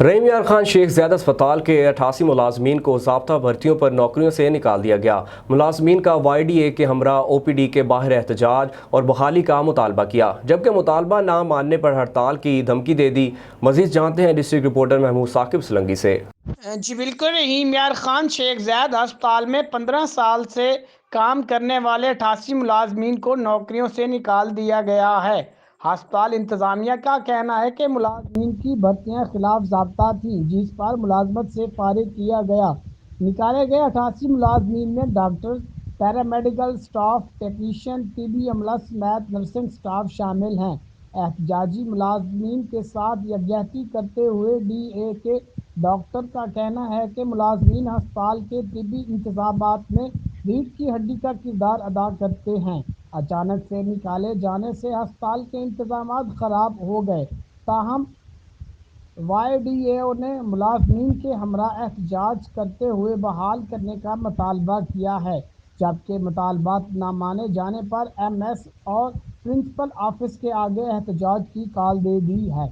रहीम यार खान शेख ज़ैद अस्पताल के 88 मुलाजमीन को ज़ाब्ता भर्तियों पर नौकरियों से निकाल दिया गया। मुलाजमीन का YDA के हमरा OPD के बाहर एहतजाज और बहाली का मुतालबा किया, जबकि मुतालबा ना मानने पर हड़ताल की धमकी दे दी। मज़ीद जानते हैं डिस्ट्रिक्ट रिपोर्टर महमूद साकिब सलंगी से। जी बिल्कुल। रहीम यार खान शेख ज़ैद अस्पताल में 15 साल से काम करने वाले 88 मुलाजमीन को नौकरियों से निकाल दिया गया है। अस्पताल इंतज़ामिया का कहना है कि मुलाजमीन की भर्तियां खिलाफ ज़ाब्ता थी, जिस पर मुलाजमत से फारिग किया गया। निकाले गए 88 मुलाजमीन में डॉक्टर, पैरामेडिकल स्टाफ, टेक्नीशियन, तिबी अमला समेत नर्सिंग स्टाफ शामिल हैं। एहतजाजी मुलाजमीन के साथ यकजहती करते हुए DA के डॉक्टर का कहना है कि मुलाजमीन अस्पताल के तिबी इंतजामात में रीढ़ की हड्डी का किरदार अदा करते हैं। अचानक से निकाले जाने से अस्पताल के इंतजामात खराब हो गए। ताहम YDA ने मुलाजमीन के हमरा एहतजाज करते हुए बहाल करने का मुतालबा किया है, जबकि मुतालबात न माने जाने पर MS और प्रिंसिपल ऑफिस के आगे एहतजाज की कॉल दे दी है।